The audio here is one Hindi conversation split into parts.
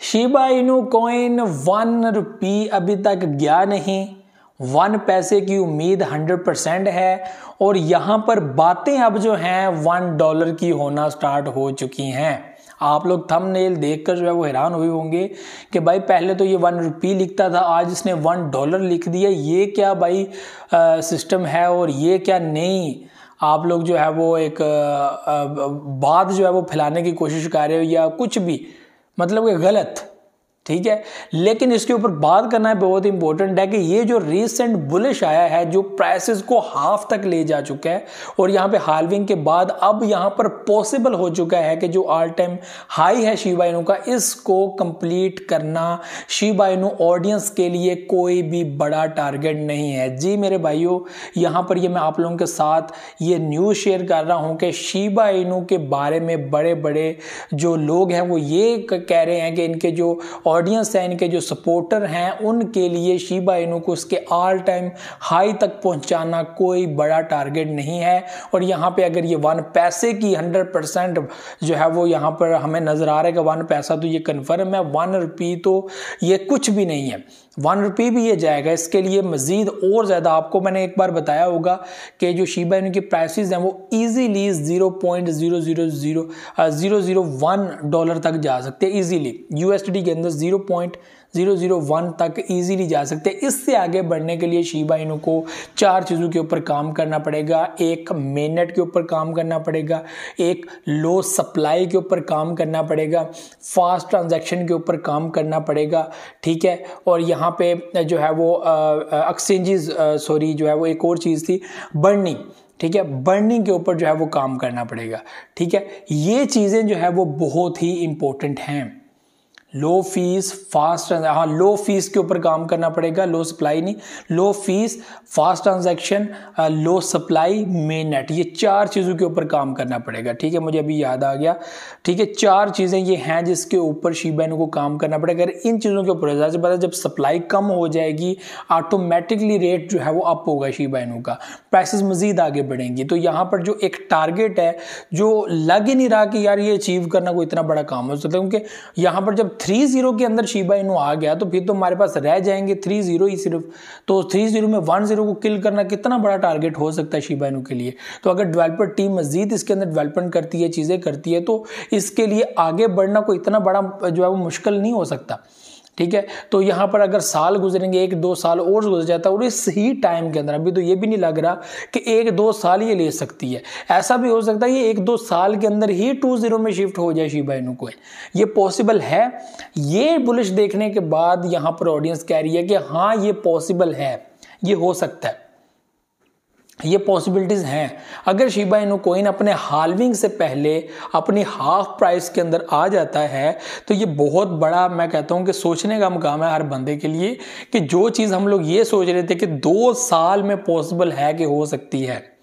शिबा इनू कॉइन 1 रुपी अभी तक गया नहीं, 1 पैसे की उम्मीद 100% है और यहां पर बातें अब जो हैं $1 की होना स्टार्ट हो चुकी हैं। आप लोग थंबनेल देखकर जो है वो हैरान हुए होंगे कि भाई पहले तो ये 1 रुपी लिखता था, आज इसने $1 लिख दिया, ये क्या भाई सिस्टम है और ये क्या नहीं। आप लोग जो है वो एक बात जो है वो फैलाने की कोशिश कर रहे हो या कुछ भी, मतलब कि गलत, ठीक है। लेकिन इसके ऊपर बात करना है बहुत इंपॉर्टेंट है कि ये जो रीसेंट बुलिश आया है जो प्राइसेस को हाफ तक ले जा चुका है और यहाँ पे हाल्विंग के बाद अब यहाँ पर पॉसिबल हो चुका है कि जो ऑल टाइम हाई है शिबा इनू का, इसको कंप्लीट करना शिबा इनू ऑडियंस के लिए कोई भी बड़ा टारगेट नहीं है। जी मेरे भाइयों, यहाँ पर ये मैं आप लोगों के साथ ये न्यूज़ शेयर कर रहा हूँ कि शिबा इनू के बारे में बड़े बड़े जो लोग हैं वो ये कह रहे हैं कि इनके जो ऑडियंस है, इनके जो सपोर्टर हैं, उनके लिए शिबा इनू को उसके ऑल टाइम हाई तक पहुंचाना कोई बड़ा टारगेट नहीं है। और यहाँ पे अगर ये 1 पैसे की 100% जो है वो यहाँ पर हमें नजर आ रहा है कि 1 पैसा तो ये कन्फर्म है, 1 रुपी तो ये कुछ भी नहीं है, 1 रुपी भी ये जाएगा। इसके लिए मजीद और ज्यादा आपको मैंने एक बार बताया होगा कि जो शिबा इनू की प्राइसेस हैं वो इजीली $0.00001 तक जा सकते हैं, इजीली USD के अंदर 0.001 तक इजीली जा सकते हैं। इससे आगे बढ़ने के लिए शिबा इनू को 4 चीज़ों के ऊपर काम करना पड़ेगा। एक मेननेट के ऊपर काम करना पड़ेगा, एक लो सप्लाई के ऊपर काम करना पड़ेगा, फास्ट ट्रांजैक्शन के ऊपर काम करना पड़ेगा, ठीक है। और यहाँ पे जो है वो एक्सचेंजेस सॉरी जो है वो एक और चीज़ थी बर्निंग, ठीक है, बर्निंग के ऊपर जो है वो काम करना पड़ेगा, ठीक है। ये चीज़ें जो है वो बहुत ही इंपॉर्टेंट हैं। लो फीस फास्ट, हाँ लो फीस के ऊपर काम करना पड़ेगा, लो सप्लाई नहीं, लो फीस फास्ट ट्रांजैक्शन, लो सप्लाई, मेन नेट, ये 4 चीज़ों के ऊपर काम करना पड़ेगा, ठीक है। मुझे अभी याद आ गया, ठीक है, 4 चीज़ें ये हैं जिसके ऊपर शिबा इनू को काम करना पड़ेगा। अगर इन चीज़ों के ऊपर ज़्यादा से ज़्यादा जब सप्लाई कम हो जाएगी ऑटोमेटिकली रेट जो है वो अप होगा शिबा इनू का, प्राइसेस मजीद आगे बढ़ेंगी। तो यहाँ पर जो एक टारगेट है जो लग ही नहीं रहा कि यार ये अचीव करना कोई इतना बड़ा काम हो सकता है, क्योंकि यहाँ पर जब 30 के अंदर शिबा इनू आ गया तो फिर तो हमारे पास रह जाएंगे 30 ही सिर्फ। तो 30 में 10 को किल करना कितना बड़ा टारगेट हो सकता है शिबा इनू के लिए। तो अगर डेवलपर टीम मजीद इसके अंदर डेवलपमेंट करती है, चीजें करती है, तो इसके लिए आगे बढ़ना कोई इतना बड़ा जो है वो मुश्किल नहीं हो सकता, ठीक है। तो यहाँ पर अगर साल गुजरेंगे, 1-2 साल और गुजर जाता है और इस ही टाइम के अंदर, अभी तो ये भी नहीं लग रहा कि 1-2 साल ये ले सकती है, ऐसा भी हो सकता है ये 1-2 साल के अंदर ही 20 में शिफ्ट हो जाए शिबा इनू को, ये पॉसिबल है। ये बुलिश देखने के बाद यहाँ पर ऑडियंस कह रही है कि हाँ ये पॉसिबल है, ये हो सकता है, ये पॉसिबिलिटीज हैं। अगर शिबा इनू कॉइन अपने हाल्विंग से पहले अपनी हाफ प्राइस के अंदर आ जाता है तो ये बहुत बड़ा, मैं कहता हूं कि सोचने का मुकाम है हर बंदे के लिए कि जो चीज़ हम लोग ये सोच रहे थे कि 2 साल में पॉसिबल है कि हो सकती है।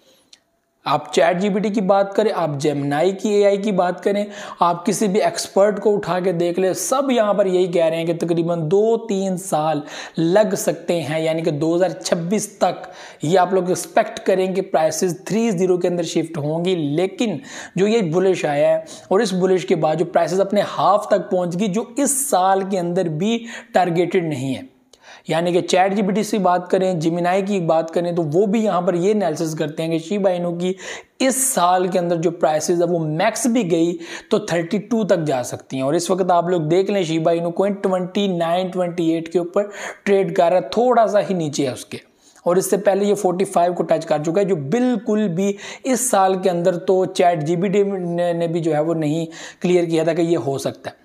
आप चैट जीपीटी की बात करें, आप जेमिनाई की एआई की बात करें, आप किसी भी एक्सपर्ट को उठा के देख ले, सब यहाँ पर यही कह रहे हैं कि तकरीबन 2-3 साल लग सकते हैं, यानी कि 2026 तक ये आप लोग एक्सपेक्ट करें कि प्राइसेस 30 के अंदर शिफ्ट होंगी। लेकिन जो ये बुलिश आया है और इस बुलिश के बाद जो प्राइसेस अपने हाफ तक पहुंच गई, जो इस साल के अंदर भी टारगेटेड नहीं है, यानी कि चैट जीपीटी से बात करें, जेमिनाई की बात करें, तो वो भी यहाँ पर ये एनालिसिस करते हैं कि शिबा इनू की इस साल के अंदर जो प्राइसेस है वो मैक्स भी गई तो 32 तक जा सकती हैं। और इस वक्त आप लोग देख लें शिबा इनू कोई 29-28 के ऊपर ट्रेड कर रहा है, थोड़ा सा ही नीचे है उसके, और इससे पहले ये 45 को टच कर चुका है, जो बिल्कुल भी इस साल के अंदर तो चैट जीपीटी ने भी जो है वो नहीं क्लियर किया था कि ये हो सकता है,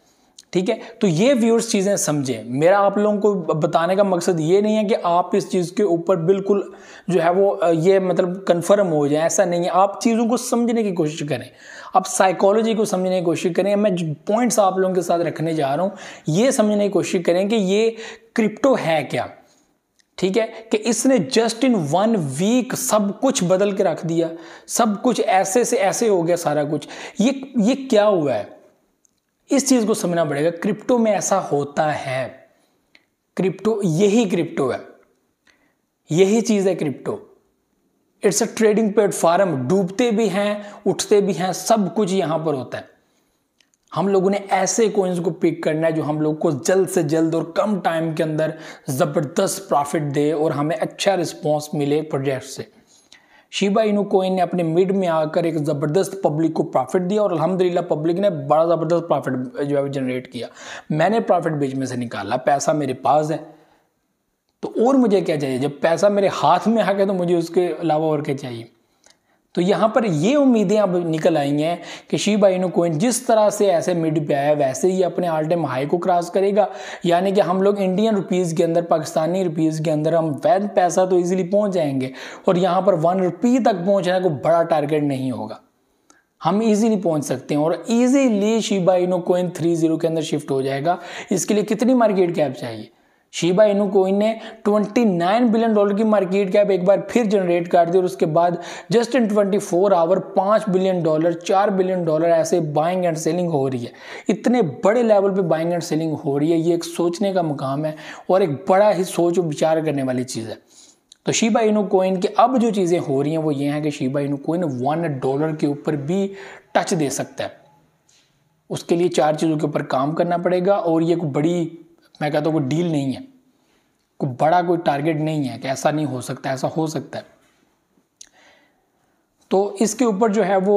ठीक है। तो ये व्यूअर्स चीजें समझें, मेरा आप लोगों को बताने का मकसद ये नहीं है कि आप इस चीज के ऊपर बिल्कुल जो है वो ये मतलब कंफर्म हो जाए, ऐसा नहीं है। आप चीजों को समझने की कोशिश करें, आप साइकोलॉजी को समझने की कोशिश करें। मैं जो पॉइंट्स आप लोगों के साथ रखने जा रहा हूं ये समझने की कोशिश करें कि ये क्रिप्टो है क्या, ठीक है, कि इसने जस्ट इन 1 वीक सब कुछ बदल के रख दिया, सब कुछ ऐसे से ऐसे हो गया सारा कुछ। ये क्या हुआ है, इस चीज को समझना पड़ेगा। क्रिप्टो में ऐसा होता है, क्रिप्टो यही क्रिप्टो है, यही चीज है crypto. It's a trading platform, डूबते भी हैं उठते भी हैं, सब कुछ यहां पर होता है। हम लोगों ने ऐसे कोइंस को पिक करना है जो हम लोग को जल्द से जल्द और कम टाइम के अंदर ज़बरदस्त प्रॉफिट दे और हमें अच्छा रिस्पॉन्स मिले प्रोजेक्ट से। शिबा इनू कोइन ने अपने मिड में आकर एक ज़बरदस्त पब्लिक को प्रॉफिट दिया और अल्हम्दुलिल्लाह पब्लिक ने बड़ा ज़बरदस्त प्रॉफिट जो है जनरेट किया। मैंने प्रॉफिट बीच में से निकाला, पैसा मेरे पास है, तो और मुझे क्या चाहिए? जब पैसा मेरे हाथ में आ गया तो मुझे उसके अलावा और क्या चाहिए? तो यहाँ पर ये उम्मीदें अब निकल आई हैं कि शिबा इनू कोइन जिस तरह से ऐसे मिड पे आया वैसे ही अपने ऑल टाइम हाई को क्रॉस करेगा, यानी कि हम लोग इंडियन रुपीज़ के अंदर, पाकिस्तानी रुपीज़ के अंदर हम वैन पैसा तो इजीली पहुँच जाएंगे और यहाँ पर 1 रुपये तक पहुँचना कोई बड़ा टारगेट नहीं होगा, हम इजीली पहुँच सकते हैं और इजीली शिबा इनू कोइन 30 के अंदर शिफ्ट हो जाएगा। इसके लिए कितनी मार्केट कैप चाहिए? शिबा इनू कोइन ने $29 बिलियन की मार्केट कैप एक बार फिर जनरेट कर दी और उसके बाद just in 24 hour $5 billion, $4 billion ऐसे बाइंग एंड सेलिंग हो रही है। इतने बड़े लेवल पे बाइंग एंड सेलिंग हो रही है, ये एक सोचने का मुकाम है और एक बड़ा ही सोच और विचार करने वाली चीज़ है। तो शिबा इनू कोइन के अब जो चीज़ें हो रही हैं वो ये हैं कि शिबा इनू कोइन $1 के ऊपर भी टच दे सकता है। उसके लिए 4 चीज़ों के ऊपर काम करना पड़ेगा और ये कोई बड़ी, मैं कहता हूँ, कोई डील नहीं है, कोई बड़ा कोई टारगेट नहीं है कि ऐसा नहीं हो सकता, ऐसा हो सकता है। तो इसके ऊपर जो है वो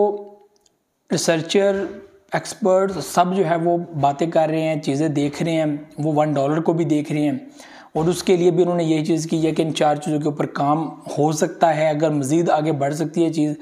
रिसर्चर, एक्सपर्ट सब जो है वो बातें कर रहे हैं, चीज़ें देख रहे हैं, वो $1 को भी देख रहे हैं और उसके लिए भी उन्होंने यही चीज़ की है कि इन 4 चीज़ों के ऊपर काम हो सकता है। अगर मज़ीद आगे बढ़ सकती है चीज़,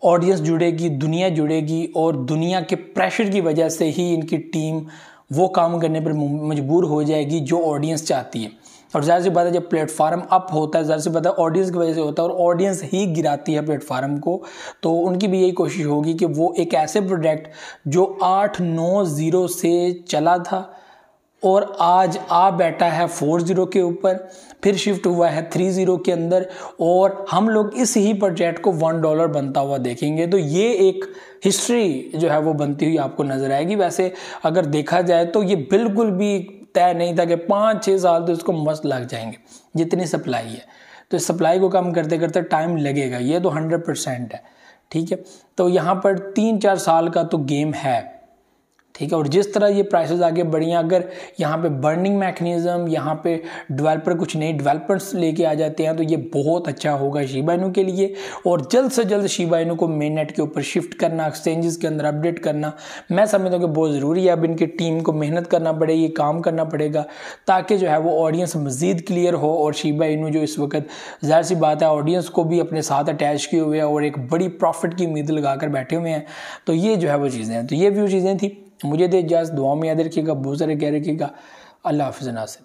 ऑडियंस जुड़ेगी, दुनिया जुड़ेगी और दुनिया के प्रेशर की वजह से ही इनकी टीम वो काम करने पर मजबूर हो जाएगी जो ऑडियंस चाहती है। और ज़ाहिर सी बात है जब प्लेटफार्म अप होता है, ज़ाहिर सी बात है ऑडियंस की वजह से होता है और ऑडियंस ही गिराती है प्लेटफार्म को, तो उनकी भी यही कोशिश होगी कि वो एक ऐसे प्रोडक्ट जो 890 से चला था और आज आ बैठा है 40 के ऊपर, फिर शिफ्ट हुआ है 30 के अंदर और हम लोग इस ही प्रोजेक्ट को $1 बनता हुआ देखेंगे, तो ये एक हिस्ट्री जो है वो बनती हुई आपको नज़र आएगी। वैसे अगर देखा जाए तो ये बिल्कुल भी तय नहीं था कि 5-6 साल तो इसको मस्त लग जाएंगे जितनी सप्लाई है, तो इस सप्लाई को कम करते करते टाइम लगेगा, ये तो 100% है। ठीक है, तो यहाँ पर 3-4 साल का तो गेम है। ठीक है, और जिस तरह ये प्राइसेस आगे बढ़ी हैं, अगर यहाँ पे बर्निंग मैकेनिज्म, यहाँ पे डेवलपर कुछ नए डेवलपमेंट्स लेके आ जाते हैं तो ये बहुत अच्छा होगा शिबा इनू के लिए। और जल्द से जल्द शिबा इनू को मेन नेट के ऊपर शिफ्ट करना, एक्सचेंजेस के अंदर अपडेट करना, मैं समझता हूँ कि बहुत ज़रूरी है। अब इनकी टीम को मेहनत करना पड़ेगी, काम करना पड़ेगा ताकि जो है वो ऑडियंस मज़ीद क्लियर हो और शिबा इनू जो इस वक्त ज़ाहिर सी बात है ऑडियंस को भी अपने साथ अटैच किए हुए हैं और एक बड़ी प्रॉफिट की उम्मीद लगा कर बैठे हुए हैं। तो ये जो है वो चीज़ें हैं, तो ये व्यू चीज़ें थी। मुझे दे इजाज़त, दुआ में याद रखिएगा, बहुत सारे कह रखिएगा। अल्लाह हाफ़िज़ नासिर।